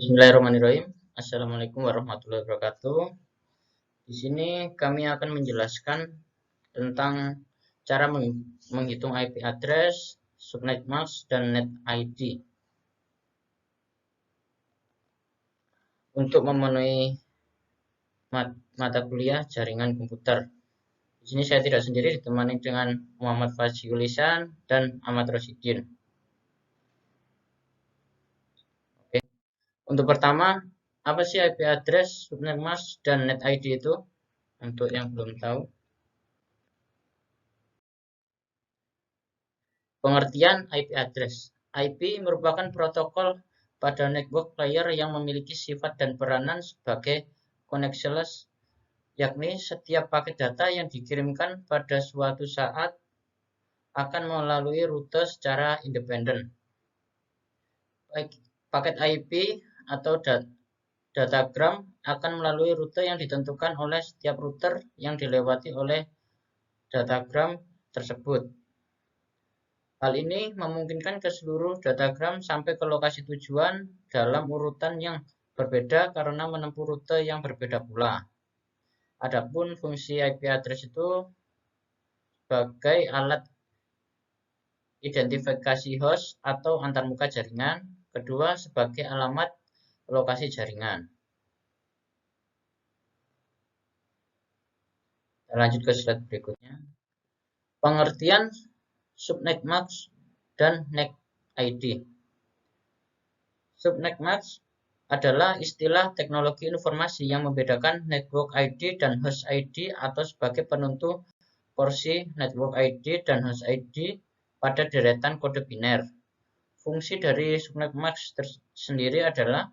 Bismillahirrahmanirrahim. Assalamualaikum warahmatullahi wabarakatuh. Di sini kami akan menjelaskan tentang cara menghitung IP address, subnet mask, dan net ID untuk memenuhi mata kuliah jaringan komputer. Di sini saya tidak sendiri, ditemani dengan Muhammad Faziulisan dan Ahmad Rosidin. Oke. Untuk pertama, apa sih IP address, subnet mask, dan net ID itu? Untuk yang belum tahu. Pengertian IP address. IP merupakan protokol pada network layer yang memiliki sifat dan peranan sebagai connectionless, yakni setiap paket data yang dikirimkan pada suatu saat akan melalui rute secara independen. Paket IP atau datagram akan melalui rute yang ditentukan oleh setiap router yang dilewati oleh datagram tersebut. Hal ini memungkinkan ke seluruh datagram sampai ke lokasi tujuan dalam urutan yang berbeda karena menempuh rute yang berbeda pula. Adapun fungsi IP address itu sebagai alat identifikasi host atau antarmuka jaringan, kedua sebagai alamat lokasi jaringan. Kita lanjut ke slide berikutnya. Pengertian subnet mask dan net ID. Subnet mask adalah istilah teknologi informasi yang membedakan network ID dan host ID atau sebagai penentu porsi network ID dan host ID pada deretan kode biner. Fungsi dari subnet mask sendiri adalah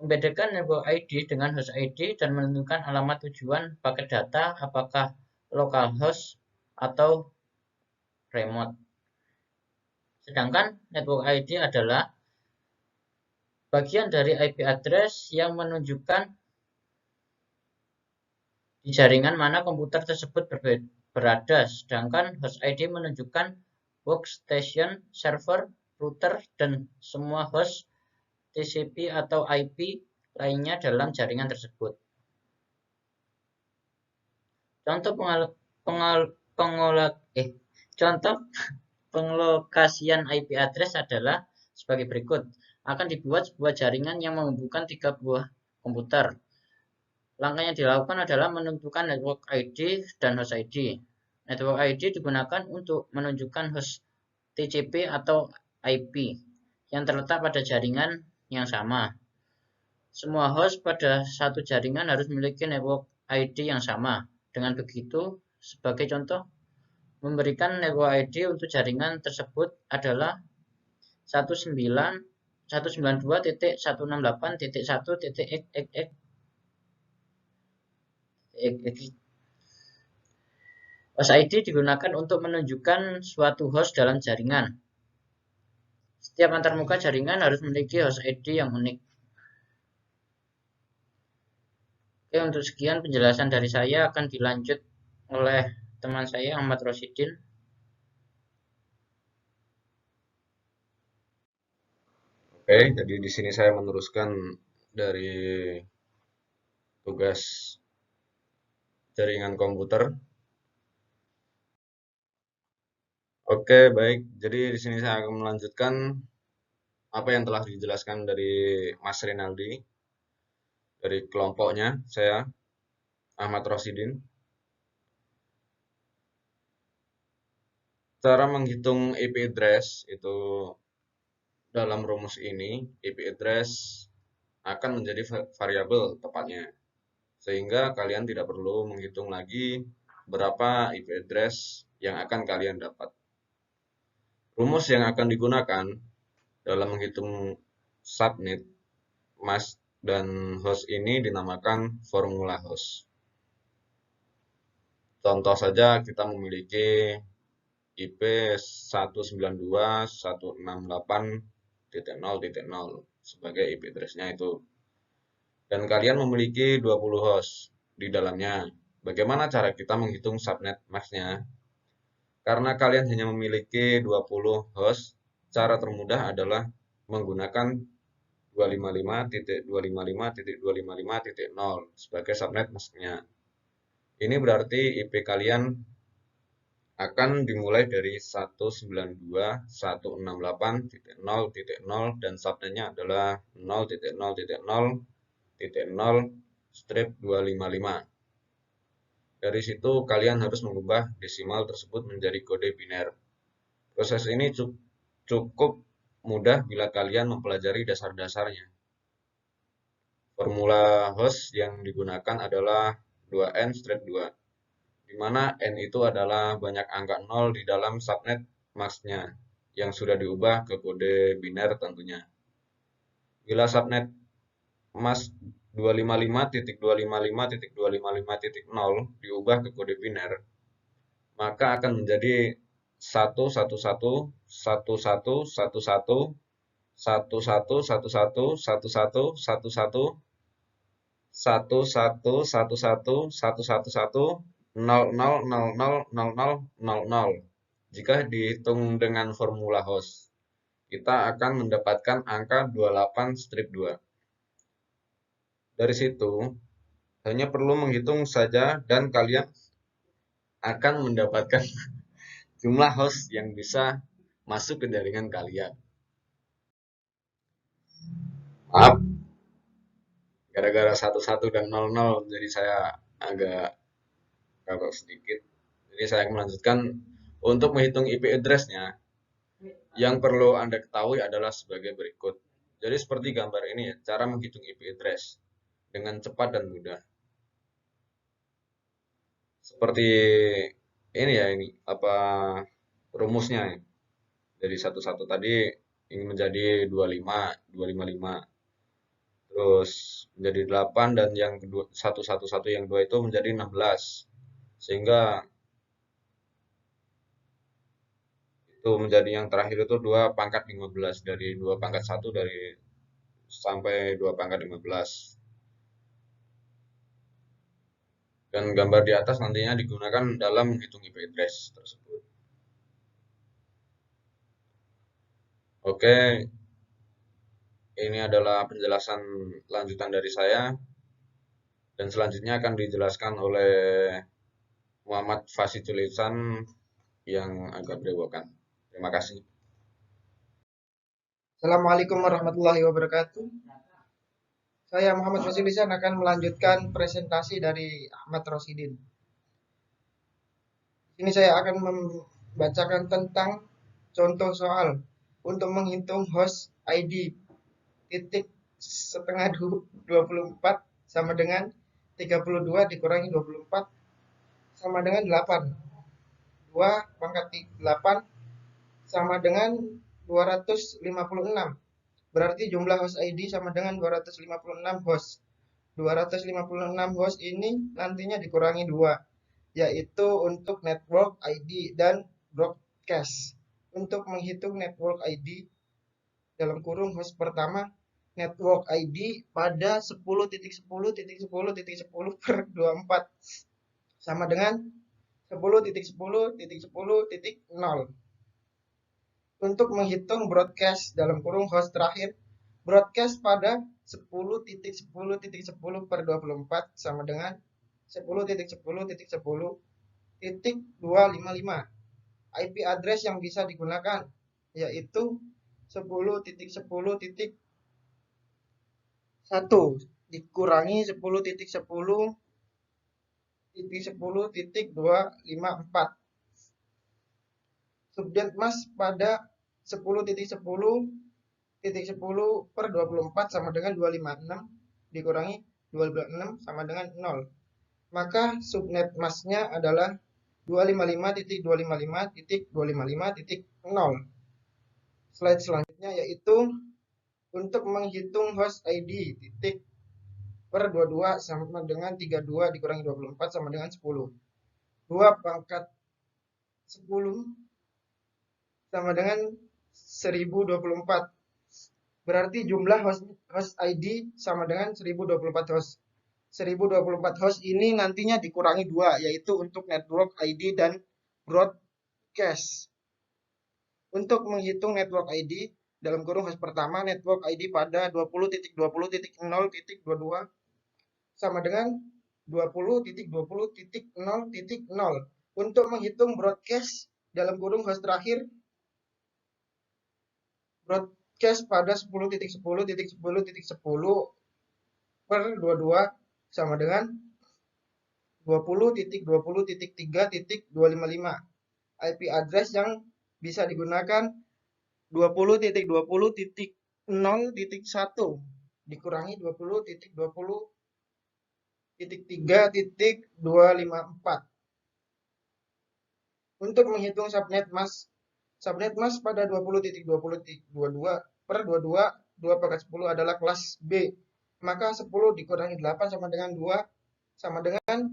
membedakan network ID dengan host ID dan menentukan alamat tujuan paket data apakah localhost atau remote. Sedangkan network ID adalah bagian dari IP address yang menunjukkan di jaringan mana komputer tersebut berada, sedangkan host ID menunjukkan workstation, server, router, dan semua host TCP atau IP lainnya dalam jaringan tersebut. Contoh contoh penglokasian IP address adalah sebagai berikut. Akan dibuat sebuah jaringan yang menghubungkan 3 buah komputer. Langkah yang dilakukan adalah menentukan network ID dan host ID. Network ID digunakan untuk menunjukkan host TCP atau IP yang terletak pada jaringan yang sama. Semua host pada satu jaringan harus memiliki network ID yang sama. Dengan begitu, sebagai contoh, memberikan network ID untuk jaringan tersebut adalah 192.168.1.x. Host ID digunakan untuk menunjukkan suatu host dalam jaringan. Setiap antarmuka jaringan harus memiliki host ID yang unik. Oke, untuk sekian penjelasan dari saya akan dilanjut oleh teman saya Ahmad Rosidin. Oke, jadi di sini saya meneruskan dari tugas jaringan komputer. Oke, baik. Jadi di sini saya akan melanjutkan apa yang telah dijelaskan dari Mas Rinaldi dari kelompoknya, saya Ahmad Rosidin. Cara menghitung IP address itu dalam rumus ini, IP address akan menjadi variabel tepatnya. Sehingga kalian tidak perlu menghitung lagi berapa IP address yang akan kalian dapat. Rumus yang akan digunakan dalam menghitung subnet, mask, dan host ini dinamakan formula host. Contoh saja kita memiliki IP 192.168.0.0 sebagai IP address-nya itu. Dan kalian memiliki 20 host di dalamnya. Bagaimana cara kita menghitung subnet mask-nya? Karena kalian hanya memiliki 20 host, cara termudah adalah menggunakan 255.255.255.0 sebagai subnet masknya. Ini berarti IP kalian akan dimulai dari 192.168.0.0 dan subnetnya adalah 0.0.0.0/255. Dari situ kalian harus mengubah desimal tersebut menjadi kode biner. Proses ini cukup mudah bila kalian mempelajari dasar-dasarnya. Formula host yang digunakan adalah 2n/2, di mana n itu adalah banyak angka 0 di dalam subnet masknya yang sudah diubah ke kode biner tentunya. Bila subnet mask 255.255.255.0 diubah ke kode biner, maka akan menjadi 111111111111111110000000000. Jika dihitung dengan formula host, kita akan mendapatkan angka 28/2. Dari situ, hanya perlu menghitung saja dan kalian akan mendapatkan jumlah host yang bisa masuk ke jaringan kalian. Maaf, gara-gara 11 dan 00 jadi saya agak kagok sedikit. Jadi saya akan melanjutkan untuk menghitung IP address-nya. Yang perlu Anda ketahui adalah sebagai berikut. Jadi seperti gambar ini ya, cara menghitung IP address dengan cepat dan mudah. Seperti ini ya, ini apa rumusnya ya. Dari 11 tadi ini menjadi 255. Terus menjadi 8 dan yang kedua 111 yang 2 itu menjadi 16. Sehingga itu menjadi yang terakhir itu 2/15 dari 2/1 dari sampai 2/15. Dan gambar di atas nantinya digunakan dalam menghitung IP address tersebut. Oke, ini adalah penjelasan lanjutan dari saya. Dan selanjutnya akan dijelaskan oleh Muhammad Fasitulisan yang agak berewokan. Terima kasih. Assalamualaikum warahmatullahi wabarakatuh. Saya Muhammad Fasilisan akan melanjutkan presentasi dari Ahmad Rosidin. Ini saya akan membacakan tentang contoh soal untuk menghitung host ID titik setengah 24 sama dengan 32 dikurangi 24 sama dengan 8. 2/8 sama dengan 256. Berarti jumlah host ID sama dengan 256 host. 256 host ini nantinya dikurangi 2, yaitu untuk network ID dan broadcast. Untuk menghitung network ID dalam kurung host pertama, network ID pada 10.10.10.10/24 sama dengan 10.10.10.0. Untuk menghitung broadcast dalam kurung host terakhir, broadcast pada 10.10.10/24 sama dengan 10.10.10.255. IP address yang bisa digunakan yaitu 10.10.1 dikurangi 10.10.10.254. Subnet mask pada 10.10.10/24 sama dengan 256 dikurangi 26 sama dengan 0. Maka subnet masknya adalah 255.255.255.0. Slide selanjutnya yaitu untuk menghitung host ID titik per 22 sama dengan 32 dikurangi 24 sama dengan 10. 2/10 sama dengan 1024. Berarti jumlah host ID sama dengan 1024 host. 1024 host ini nantinya dikurangi 2, yaitu untuk network ID dan broadcast. Untuk menghitung network ID, dalam kurung host pertama network ID pada 20.20.0.22 sama dengan 20.20.0.0. Untuk menghitung broadcast dalam kurung host terakhir, broadcast pada 10.10.10.10 per 22 sama dengan 20.20.3.255. IP address yang bisa digunakan 20.20.0.1 dikurangi 20.20.3.254. Untuk menghitung subnet mask pada 20.20.22 per 22 2/10 adalah kelas B. Maka 10 dikurangi 8 sama dengan 2 sama dengan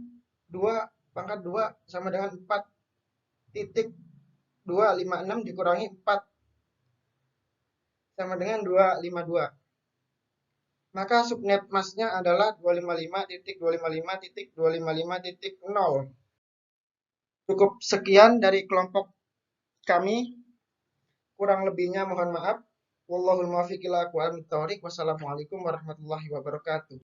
2 pangkat 2 sama dengan 4.256 dikurangi 4 sama dengan 252. Maka subnet masknya adalah 255.255.255.0. Cukup sekian dari kelompok kami. Kurang lebihnya mohon maaf. Wallahul muwaffiq ila aqwamit thoriq. Wassalamualaikum warahmatullahi wabarakatuh.